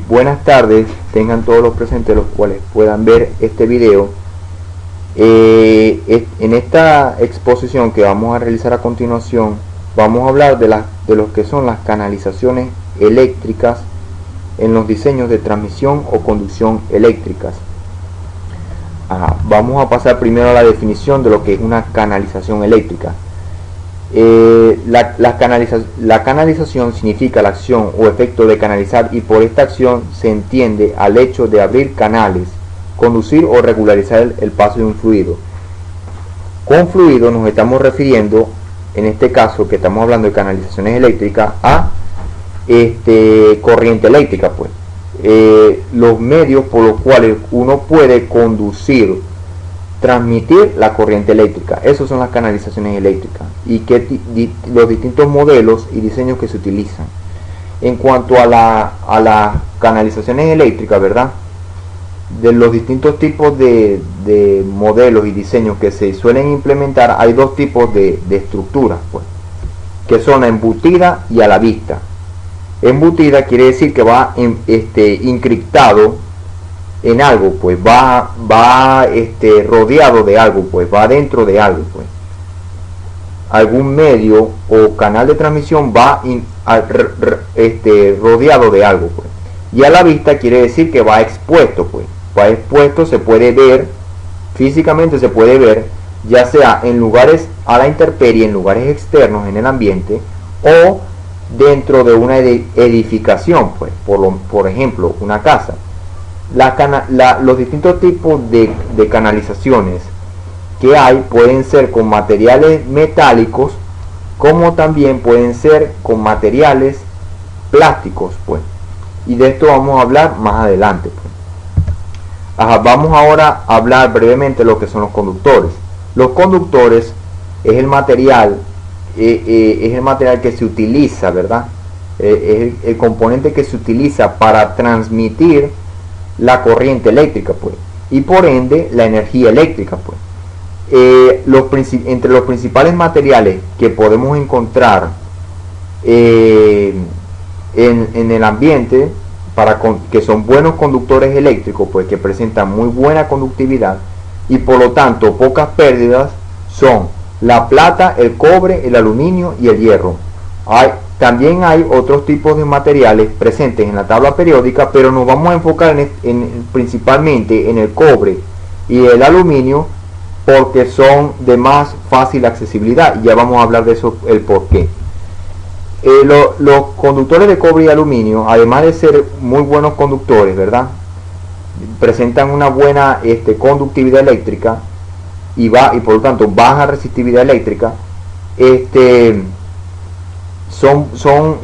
Buenas tardes, tengan todos los presentes los cuales puedan ver este video. En esta exposición que vamos a realizar a continuación, vamos a hablar de lo que son las canalizaciones eléctricas en los diseños de transmisión o conducción eléctricas. Vamos a pasar primero a la definición de lo que es una canalización eléctrica. La canalización significa la acción o efecto de canalizar, y por esta acción se entiende al hecho de abrir canales, conducir o regularizar el paso de un fluido. Con fluido nos estamos refiriendo, en este caso que estamos hablando de canalizaciones eléctricas, a corriente eléctrica, pues los medios por los cuales uno puede conducir, transmitir la corriente eléctrica. Esos son las canalizaciones eléctricas y los distintos modelos y diseños que se utilizan. En cuanto a las canalizaciones eléctricas, ¿verdad?, de los distintos tipos de modelos y diseños que se suelen implementar, hay dos tipos de estructuras, pues, que son la embutida y a la vista. Embutida quiere decir que va encriptado en algo, pues va rodeado de algo, pues va dentro de algo, pues algún medio o canal de transmisión va rodeado de algo, pues. Y a la vista quiere decir que va expuesto, pues va expuesto, se puede ver físicamente, se puede ver ya sea en lugares a la intemperie, en lugares externos en el ambiente, o dentro de una edificación, pues por ejemplo una casa. Los distintos tipos de canalizaciones que hay pueden ser con materiales metálicos, como también pueden ser con materiales plásticos, pues, y de esto vamos a hablar más adelante, pues. Vamos ahora a hablar brevemente de lo que son los conductores. Los conductores es el material que se utiliza, ¿verdad? Es el componente que se utiliza para transmitir la corriente eléctrica, pues, y por ende la energía eléctrica, pues. Entre los principales materiales que podemos encontrar en el ambiente que son buenos conductores eléctricos, pues que presentan muy buena conductividad y por lo tanto pocas pérdidas, son la plata, el cobre, el aluminio y el hierro. También hay otros tipos de materiales presentes en la tabla periódica, pero nos vamos a enfocar principalmente en el cobre y el aluminio, porque son de más fácil accesibilidad, y ya vamos a hablar de eso, el porqué. Los conductores de cobre y aluminio, además de ser muy buenos conductores, ¿verdad?, presentan una buena conductividad eléctrica y por lo tanto baja resistividad eléctrica. Son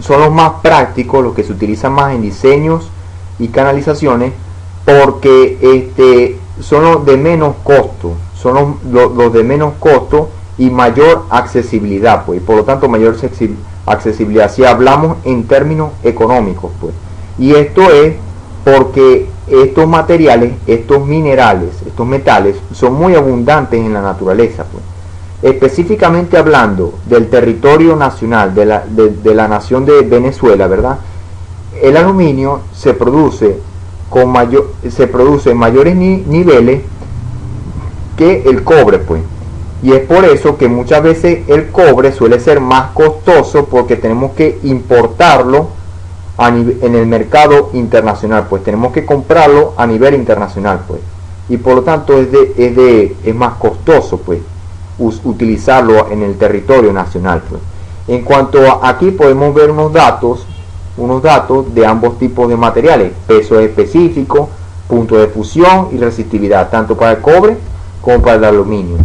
los más prácticos, los que se utilizan más en diseños y canalizaciones, porque son los de menos costo, son los de menos costo y mayor accesibilidad, pues, y por lo tanto mayor accesibilidad si hablamos en términos económicos, pues. Y esto es porque estos materiales, estos minerales, estos metales son muy abundantes en la naturaleza, pues. Específicamente hablando del territorio nacional de la nación de Venezuela, ¿verdad?, el aluminio se produce en mayores niveles que el cobre, pues. Y es por eso que muchas veces el cobre suele ser más costoso, porque tenemos que importarlo en el mercado internacional, pues tenemos que comprarlo a nivel internacional, pues, y por lo tanto es más costoso, pues, utilizarlo en el territorio nacional, pues. En cuanto aquí podemos ver unos datos de ambos tipos de materiales: peso específico, punto de fusión y resistividad, tanto para el cobre como para el aluminio.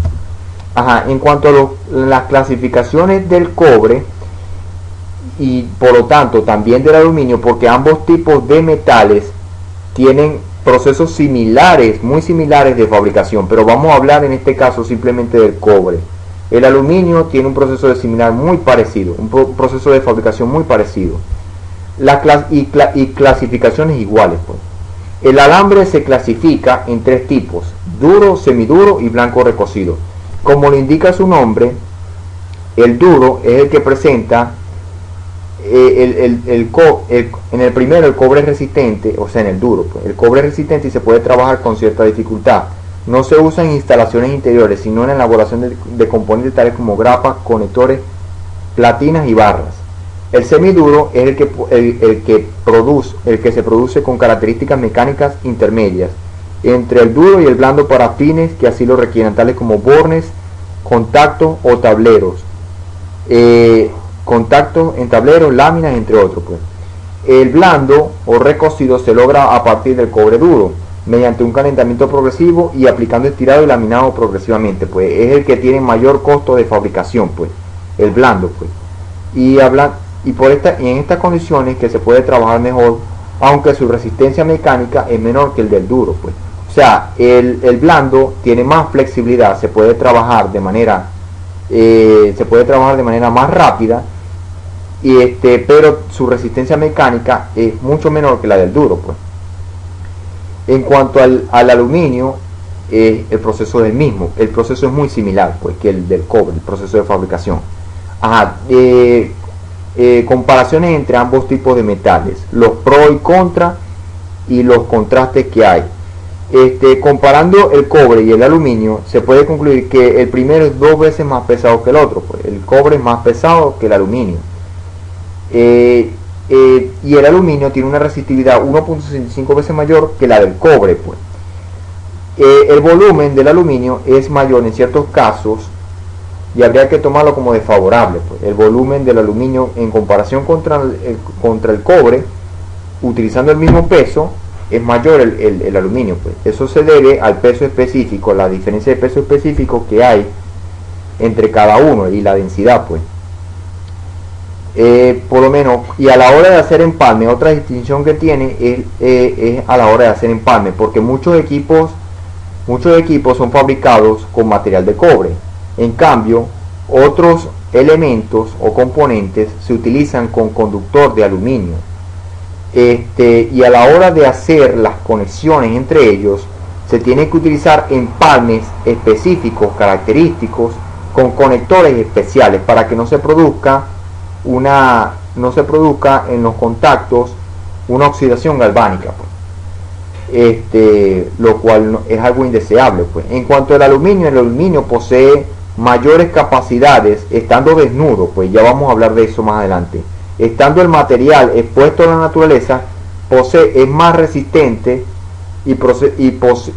En cuanto a las clasificaciones del cobre y por lo tanto también del aluminio, porque ambos tipos de metales tienen procesos similares, muy similares de fabricación, pero vamos a hablar en este caso simplemente del cobre. El aluminio tiene un proceso muy parecido, un proceso de fabricación muy parecido, y clasificaciones iguales, pues. El alambre se clasifica en tres tipos: duro, semiduro y blanco recocido. Como lo indica su nombre, el duro es el que presenta en el primero el cobre es resistente, o sea en el duro, pues, el cobre es resistente y se puede trabajar con cierta dificultad. No se usa en instalaciones interiores, sino en la elaboración de componentes tales como grapas, conectores, platinas y barras. El semiduro es el que se produce con características mecánicas intermedias entre el duro y el blando para fines que así lo requieran, tales como bornes, contactos o tableros. Contactos en tableros, láminas, entre otros. Pues. El blando o recocido se logra a partir del cobre duro, mediante un calentamiento progresivo y aplicando estirado y laminado progresivamente. Pues es el que tiene mayor costo de fabricación, pues, el blando. Pues. Y en estas condiciones que se puede trabajar mejor, aunque su resistencia mecánica es menor que el del duro. Pues. O sea, el blando tiene más flexibilidad, se puede trabajar de manera más rápida, pero su resistencia mecánica es mucho menor que la del duro. Pues. En cuanto al aluminio, el proceso es el mismo, el proceso es muy similar, pues, que el del cobre, el proceso de fabricación. Comparaciones entre ambos tipos de metales, los pros y contras y los contrastes que hay. Comparando el cobre y el aluminio, se puede concluir que el primero es 2 veces más pesado que el otro, pues el cobre es más pesado que el aluminio. Y el aluminio tiene una resistividad 1.65 veces mayor que la del cobre. Pues. El volumen del aluminio es mayor en ciertos casos y habría que tomarlo como desfavorable. Pues. El volumen del aluminio en comparación contra el cobre, utilizando el mismo peso, es mayor el aluminio. Pues. Eso se debe al peso específico, la diferencia de peso específico que hay entre cada uno y la densidad. Pues. Por lo menos, y a la hora de hacer empalme, otra distinción que tiene es a la hora de hacer empalme, porque muchos equipos son fabricados con material de cobre. En cambio, otros elementos o componentes se utilizan con conductor de aluminio. Y a la hora de hacer las conexiones entre ellos, se tiene que utilizar empalmes específicos, característicos, con conectores especiales para que no se produzca en los contactos una oxidación galvánica, pues. Lo cual es algo indeseable. Pues. En cuanto al aluminio, el aluminio posee mayores capacidades estando desnudo, pues ya vamos a hablar de eso más adelante. Estando el material expuesto a la naturaleza, es más resistente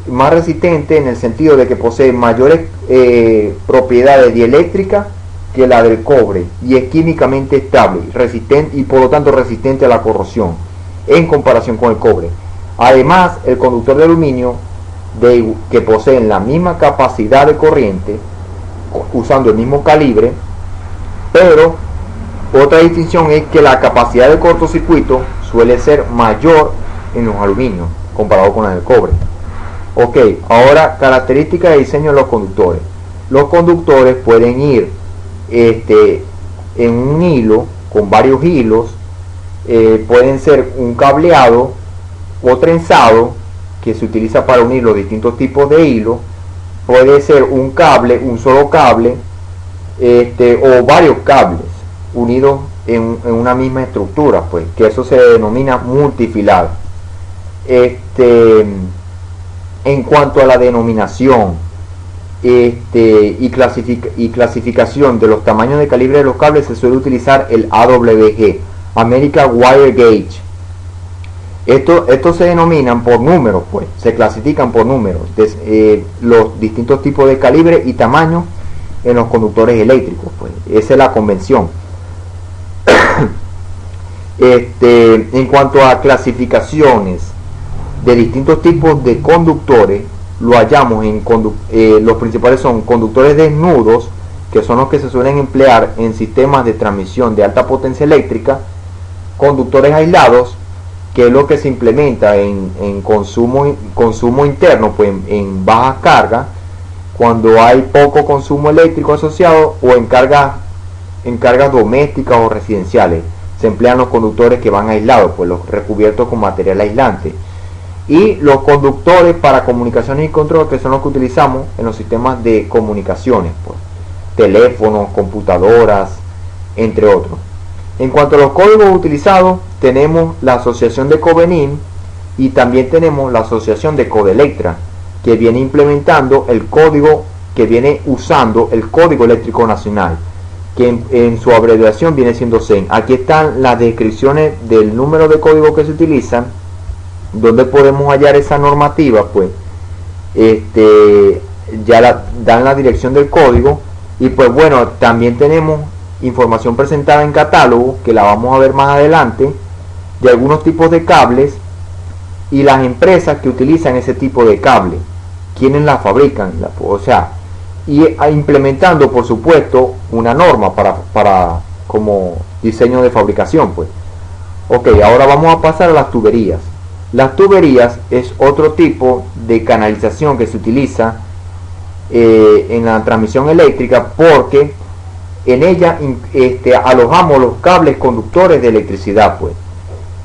más resistente en el sentido de que posee mayores propiedades dieléctricas que la del cobre y es químicamente estable, resistente y por lo tanto resistente a la corrosión en comparación con el cobre. Además, el conductor de aluminio que poseen la misma capacidad de corriente usando el mismo calibre, pero otra distinción es que la capacidad de cortocircuito suele ser mayor en los aluminios comparado con la del cobre. Ok, ahora características de diseño de los conductores. Los conductores pueden ir en un hilo con varios hilos, pueden ser un cableado o trenzado que se utiliza para unir los distintos tipos de hilo, puede ser un solo cable, o varios cables unidos en una misma estructura, pues que eso se denomina multifilar. En cuanto a la denominación y clasificación de los tamaños de calibre de los cables, se suele utilizar el AWG, American Wire Gauge. Estos se denominan por números, pues se clasifican por números los distintos tipos de calibre y tamaño en los conductores eléctricos, pues esa es la convención. En cuanto a clasificaciones de distintos tipos de conductores, lo hallamos los principales son conductores desnudos, que son los que se suelen emplear en sistemas de transmisión de alta potencia eléctrica, conductores aislados, que es lo que se implementa en consumo interno, pues en baja carga, cuando hay poco consumo eléctrico asociado, o en cargas domésticas o residenciales. Se emplean los conductores que van aislados, pues los recubiertos con material aislante. Y los conductores para comunicaciones y control, que son los que utilizamos en los sistemas de comunicaciones, pues teléfonos, computadoras, entre otros. En cuanto a los códigos utilizados, tenemos la asociación de Covenim y también tenemos la asociación de Codelectra, que viene implementando el código, que viene usando el Código Eléctrico Nacional, que en su abreviación viene siendo CEN. Aquí están las descripciones del número de código que se utilizan, donde podemos hallar esa normativa, pues ya dan la dirección del código. Y pues bueno, también tenemos información presentada en catálogo, que la vamos a ver más adelante, de algunos tipos de cables y las empresas que utilizan ese tipo de cable, quienes la fabrican, o sea, y implementando por supuesto una norma para como diseño de fabricación, pues. Ok, ahora vamos a pasar a las tuberías. Las tuberías es otro tipo de canalización que se utiliza en la transmisión eléctrica, porque en ella alojamos los cables conductores de electricidad, pues,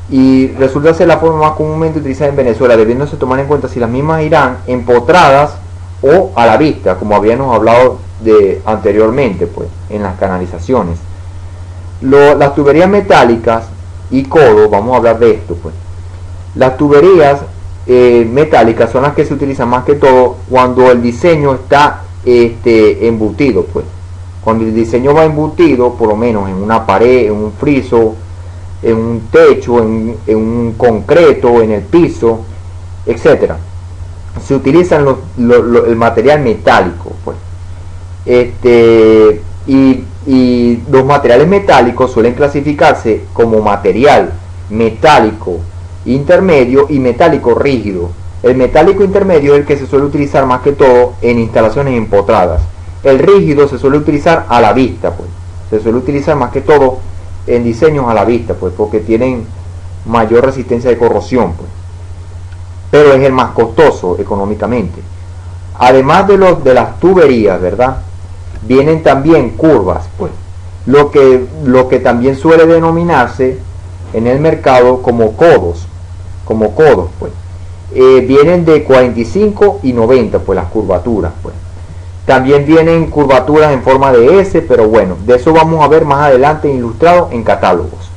y resulta ser la forma más comúnmente utilizada en Venezuela, debiéndose tomar en cuenta si las mismas irán empotradas o a la vista, como habíamos hablado anteriormente, pues, en las canalizaciones. Las tuberías metálicas y codo, vamos a hablar de esto, pues. Las tuberías metálicas son las que se utilizan más que todo cuando el diseño está embutido, pues. Cuando el diseño va embutido, por lo menos en una pared, en un friso, en un techo, en un concreto, en el piso, etcétera, se utilizan el material metálico, pues. Y los materiales metálicos suelen clasificarse como material metálico intermedio y metálico rígido. El metálico intermedio es el que se suele utilizar más que todo en instalaciones empotradas. El rígido se suele utilizar a la vista, pues. Se suele utilizar más que todo en diseños a la vista, pues, porque tienen mayor resistencia de corrosión, pues. Pero es el más costoso económicamente. Además de las tuberías, ¿verdad?, vienen también curvas, pues, lo que también suele denominarse en el mercado como codos, pues. Vienen de 45 y 90, pues, las curvaturas, pues. También vienen curvaturas en forma de S, pero bueno, de eso vamos a ver más adelante ilustrado en catálogos.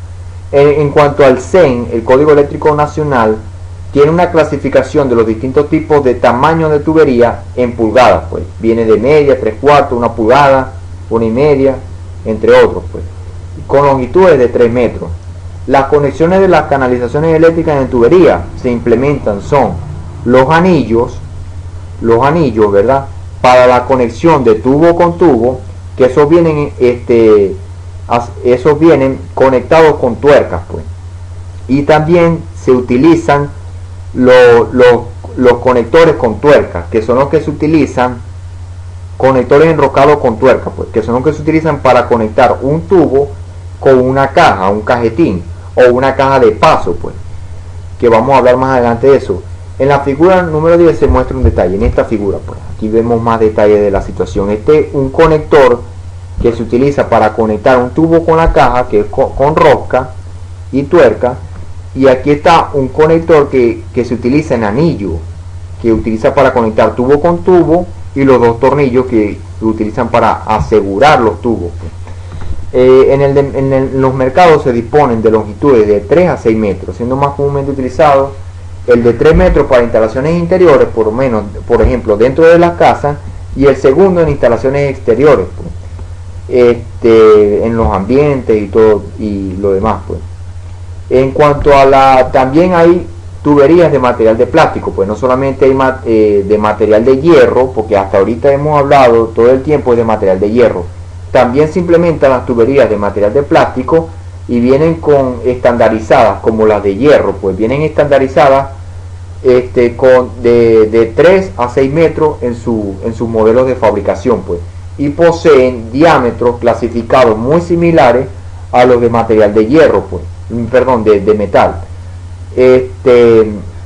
En cuanto al CEN, el Código Eléctrico Nacional tiene una clasificación de los distintos tipos de tamaño de tubería en pulgadas, pues. Viene de media, 3/4, 1 pulgada, 1,5, entre otros, pues, con longitudes de 3 metros. Las conexiones de las canalizaciones eléctricas en tubería se implementan son los anillos, ¿verdad?, para la conexión de tubo con tubo, que esos vienen conectados con tuercas, pues. Y también se utilizan los conectores con tuercas, que son los que se utilizan, conectores enroscados con tuercas, pues, que son los que se utilizan para conectar un tubo con una caja, un cajetín o una caja de paso, pues, que vamos a hablar más adelante de eso. En la figura número 10 se muestra un detalle. En esta figura, pues, aquí vemos más detalle de la situación. Este es un conector que se utiliza para conectar un tubo con la caja, que es con rosca y tuerca. Y aquí está un conector que se utiliza en anillo, que utiliza para conectar tubo con tubo, y los dos tornillos que utilizan para asegurar los tubos, pues. En los mercados se disponen de longitudes de 3 a 6 metros, siendo más comúnmente utilizado el de 3 metros para instalaciones interiores, por lo menos, por ejemplo, dentro de las casas, y el segundo en instalaciones exteriores, pues, en los ambientes y todo y lo demás, pues. En cuanto a también hay tuberías de material de plástico, pues no solamente hay de material de hierro, porque hasta ahorita hemos hablado todo el tiempo de material de hierro. También se implementan las tuberías de material de plástico y vienen estandarizadas como las de hierro, pues vienen estandarizadas de 3 a 6 metros en sus modelos de fabricación, pues, y poseen diámetros clasificados muy similares a los de material de hierro, pues, perdón, de metal.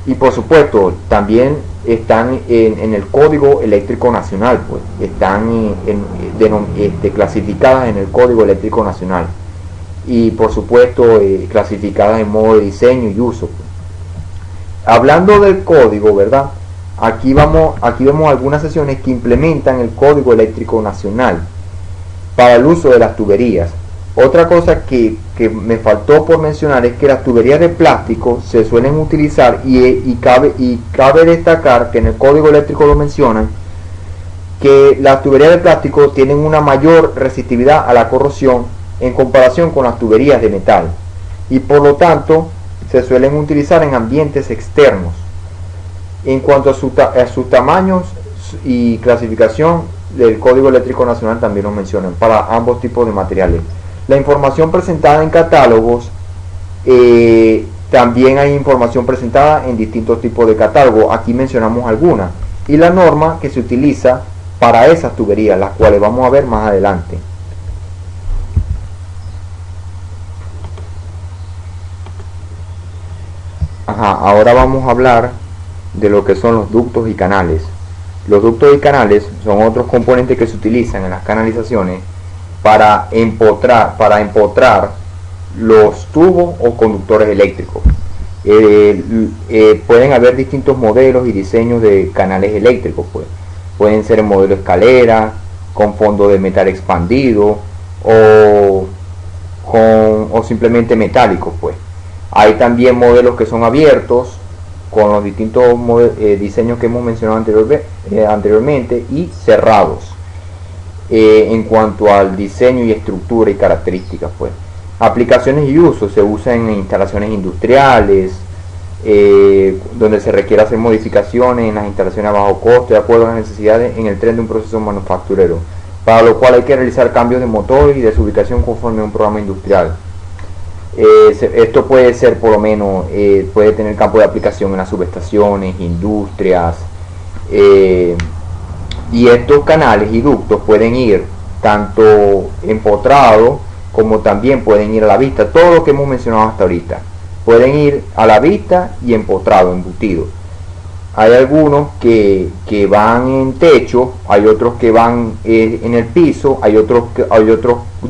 Y por supuesto también están en el Código Eléctrico Nacional, pues están clasificadas en el Código Eléctrico Nacional, y por supuesto clasificadas en modo de diseño y uso, pues. Hablando del código, ¿verdad?, aquí vemos algunas sesiones que implementan el Código Eléctrico Nacional para el uso de las tuberías. Otra cosa que me faltó por mencionar es que las tuberías de plástico se suelen utilizar y cabe destacar que en el código eléctrico lo mencionan, que las tuberías de plástico tienen una mayor resistividad a la corrosión en comparación con las tuberías de metal, y por lo tanto se suelen utilizar en ambientes externos. En cuanto a sus tamaños y clasificación, el Código Eléctrico Nacional también lo menciona para ambos tipos de materiales. La información presentada en catálogos, también hay información presentada en distintos tipos de catálogos. Aquí mencionamos algunas, y la norma que se utiliza para esas tuberías, las cuales vamos a ver más adelante. Ahora vamos a hablar de lo que son los ductos y canales. Los ductos y canales son otros componentes que se utilizan en las canalizaciones para empotrar los tubos o conductores eléctricos. Pueden haber distintos modelos y diseños de canales eléctricos, pues. Pueden ser en modelo escalera, con fondo de metal expandido o simplemente metálicos, pues. Hay también modelos que son abiertos, con los distintos diseños que hemos mencionado anteriormente, y cerrados en cuanto al diseño y estructura y características, pues. Aplicaciones y usos: se usan en instalaciones industriales, donde se requiere hacer modificaciones en las instalaciones a bajo costo de acuerdo a las necesidades en el tren de un proceso manufacturero, para lo cual hay que realizar cambios de motor y de su ubicación conforme a un programa industrial. Esto puede ser, por lo menos, puede tener campo de aplicación en las subestaciones, industrias, y estos canales y ductos pueden ir tanto empotrados como también pueden ir a la vista. Todo lo que hemos mencionado hasta ahorita pueden ir a la vista y empotrado, embutido. Hay algunos que van en techo, hay otros que van en el piso, hay otros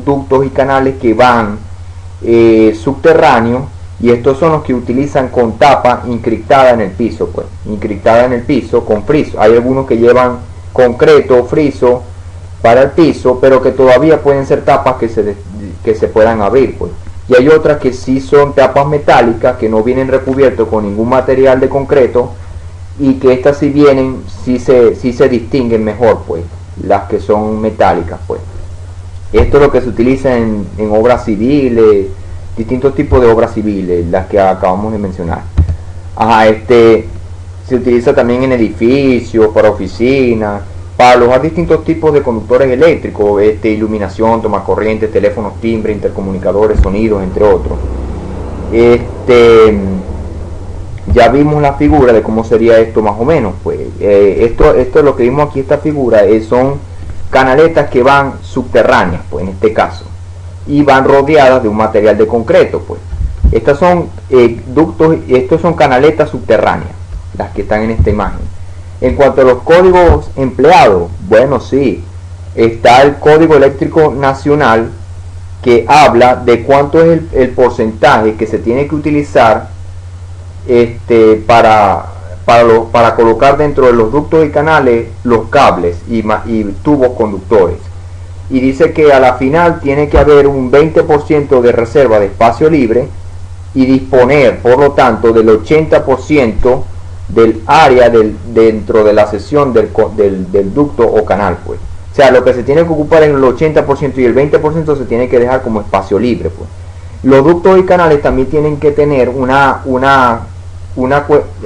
ductos y canales que van subterráneos, y estos son los que utilizan con tapa encriptada en el piso, pues, encriptada en el piso con friso. Hay algunos que llevan concreto, friso para el piso, pero que todavía pueden ser tapas que se puedan abrir, pues. Y hay otras que sí son tapas metálicas, que no vienen recubiertos con ningún material de concreto, y que estas sí vienen, sí se distinguen mejor, pues, las que son metálicas, pues. Esto es lo que se utiliza en obras civiles, distintos tipos de obras civiles, las que acabamos de mencionar. Se utiliza también en edificios, para oficinas, para alojar distintos tipos de conductores eléctricos, iluminación, tomacorrientes, teléfonos, timbre, intercomunicadores, sonidos, entre otros. Ya vimos la figura de cómo sería esto más o menos, pues. Esto es lo que vimos aquí, esta figura, son canaletas que van subterráneas, pues, en este caso, y van rodeadas de un material de concreto, pues. Estas son ductos, estos son canaletas subterráneas, las que están en esta imagen. En cuanto a los códigos empleados, bueno, sí, está el Código Eléctrico Nacional, que habla de cuánto es el porcentaje que se tiene que utilizar para colocar dentro de los ductos y canales los cables y tubos conductores. Y dice que a la final tiene que haber un 20% de reserva de espacio libre, y disponer, por lo tanto, del 80% del área dentro de la sección del ducto o canal, pues. O sea, lo que se tiene que ocupar es el 80%, y el 20% se tiene que dejar como espacio libre, pues. Los ductos y canales también tienen que tener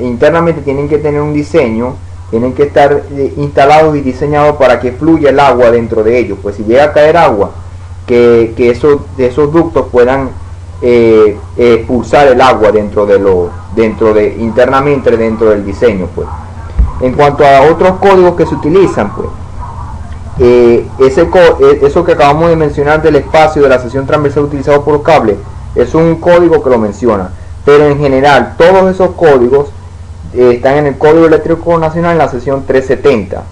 internamente tienen que tener un diseño, tienen que estar instalados y diseñados para que fluya el agua dentro de ellos, pues. Si llega a caer agua, que esos ductos puedan expulsar el agua internamente dentro del diseño, pues. En cuanto a otros códigos que se utilizan, pues, eso que acabamos de mencionar del espacio de la sección transversal utilizado por los cables, es un código que lo menciona, pero en general todos esos códigos están en el Código Eléctrico Nacional, en la sección 370,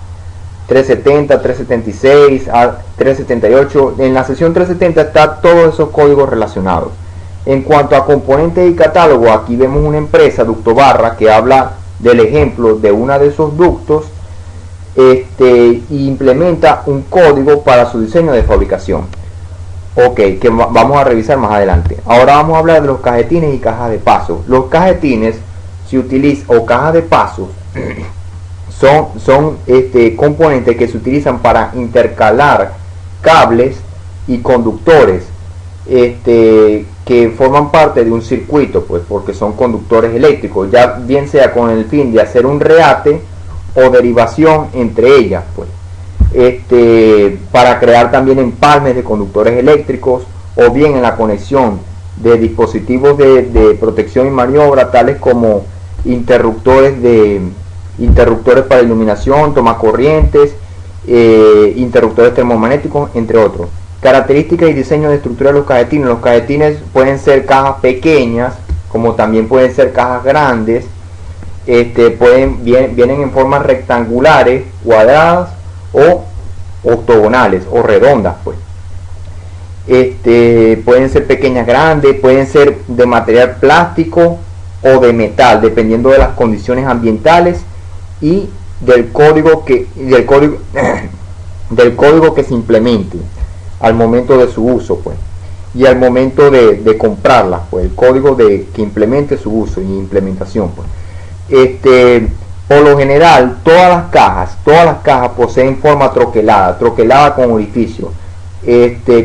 376, 378. En la sección 370 está todos esos códigos relacionados. En cuanto a componentes y catálogo, aquí vemos una empresa, Ducto Barra, que habla del ejemplo de uno de esos ductos, y implementa un código para su diseño de fabricación. Ok, que vamos a revisar más adelante. Ahora vamos a hablar de los cajetines y cajas de paso. Los cajetines se utilizan, o cajas de paso, son componentes que se utilizan para intercalar cables y conductores que forman parte de un circuito, pues porque son conductores eléctricos, ya bien sea con el fin de hacer un reate o derivación entre ellas, pues para crear también empalmes de conductores eléctricos, o bien en la conexión de dispositivos de protección y maniobra, tales como interruptores para iluminación, tomacorrientes, interruptores termomagnéticos, entre otros. Características y diseño de estructura de los cajetines. Los cajetines pueden ser cajas pequeñas, como también pueden ser cajas grandes. Vienen en formas rectangulares, cuadradas o octogonales o redondas, pues. Pueden ser pequeñas, grandes, pueden ser de material plástico o de metal, dependiendo de las condiciones ambientales y del código que se implemente al momento de su uso, pues, y al momento de comprarlas, pues, el código que implemente su uso y implementación, pues. Por lo general, todas las cajas poseen forma troquelada con orificio,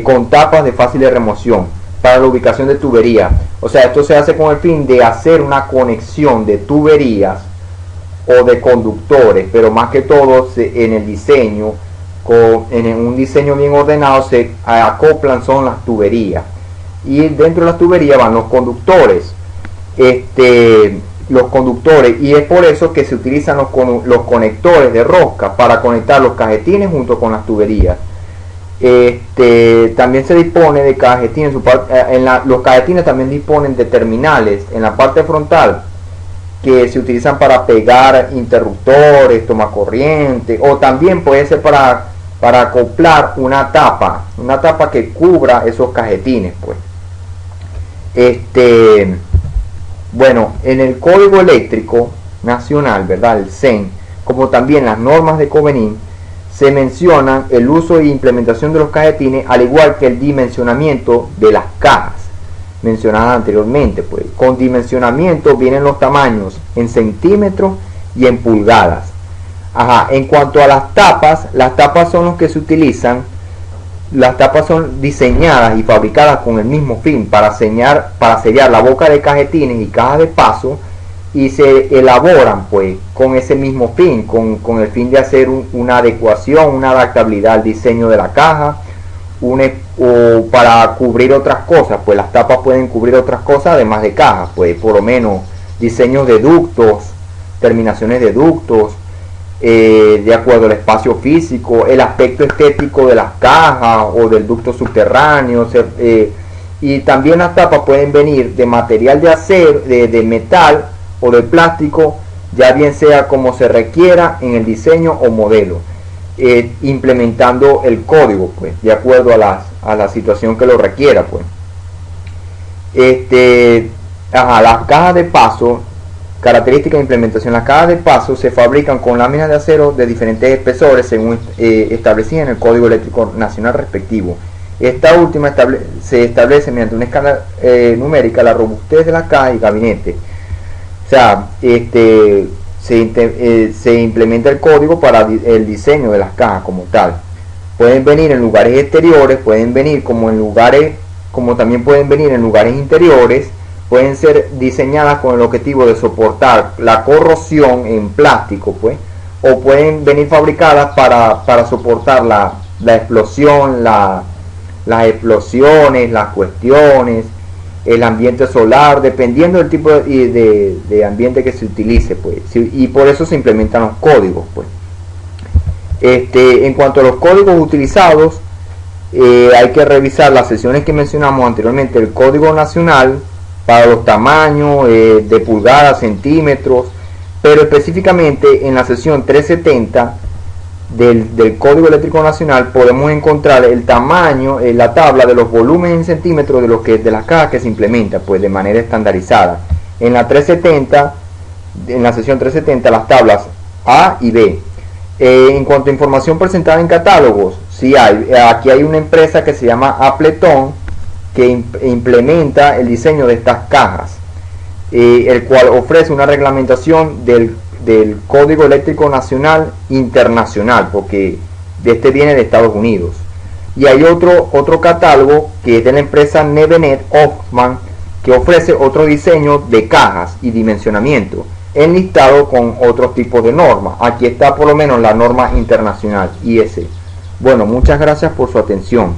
con tapas de fácil remoción para la ubicación de tuberías. O sea, esto se hace con el fin de hacer una conexión de tuberías o de conductores, pero más que todo en el diseño, en un diseño bien ordenado, se acoplan son las tuberías, y dentro de las tuberías van los conductores, y es por eso que se utilizan los conectores de rosca para conectar los cajetines junto con las tuberías. También se dispone de cajetines, los cajetines también disponen de terminales en la parte frontal que se utilizan para pegar interruptores, tomacorriente, o también puede ser para acoplar una tapa que cubra esos cajetines, pues. Bueno, en el Código Eléctrico Nacional, ¿verdad?, el CEN, como también las normas de Covenin, se mencionan el uso e implementación de los cajetines, al igual que el dimensionamiento de las cajas mencionadas anteriormente, pues. Con dimensionamiento vienen los tamaños en centímetros y en pulgadas. En cuanto a las tapas son los que se utilizan. Las tapas son diseñadas y fabricadas con el mismo fin, para sellar la boca de cajetines y cajas de paso, y se elaboran, pues, con ese mismo fin, con el fin de hacer una adecuación, una adaptabilidad al diseño de la caja, o para cubrir otras cosas, pues las tapas pueden cubrir otras cosas además de cajas, pues, por lo menos diseños de ductos, terminaciones de ductos, de acuerdo al espacio físico, el aspecto estético de las cajas o del ducto subterráneo, y también las tapas pueden venir de material de acero, de metal o de plástico, ya bien sea como se requiera en el diseño o modelo, implementando el código, pues, de acuerdo a la situación que lo requiera, pues. Las cajas de paso. Características de implementación. Las cajas de paso se fabrican con láminas de acero de diferentes espesores, según establecidas en el Código Eléctrico Nacional respectivo. Esta última se establece mediante una escala numérica la robustez de la caja y gabinete. O sea, se implementa el código para el diseño de las cajas como tal. Pueden venir en lugares exteriores, pueden venir como también pueden venir en lugares interiores. Pueden ser diseñadas con el objetivo de soportar la corrosión en plástico, pues, o pueden venir fabricadas para soportar la explosión, las explosiones, las cuestiones, el ambiente solar, dependiendo del tipo de ambiente que se utilice, pues, y por eso se implementan los códigos, pues. En cuanto a los códigos utilizados, hay que revisar las secciones que mencionamos anteriormente, el Código Nacional para los tamaños de pulgadas, centímetros, pero específicamente en la sección 370 del Código Eléctrico Nacional podemos encontrar el tamaño, la tabla de los volúmenes en centímetros de las cajas que se implementa, pues, de manera estandarizada. En la sección 370 las tablas A y B. En cuanto a información presentada en catálogos, Sí hay. Aquí hay una empresa que se llama Appleton que implementa el diseño de estas cajas, el cual ofrece una reglamentación del Código Eléctrico Nacional Internacional, porque de este viene de Estados Unidos. Y hay otro catálogo que es de la empresa Nevenet Hoffman, que ofrece otro diseño de cajas y dimensionamiento, enlistado con otros tipos de normas. Aquí está por lo menos la norma internacional IS. Bueno, muchas gracias por su atención.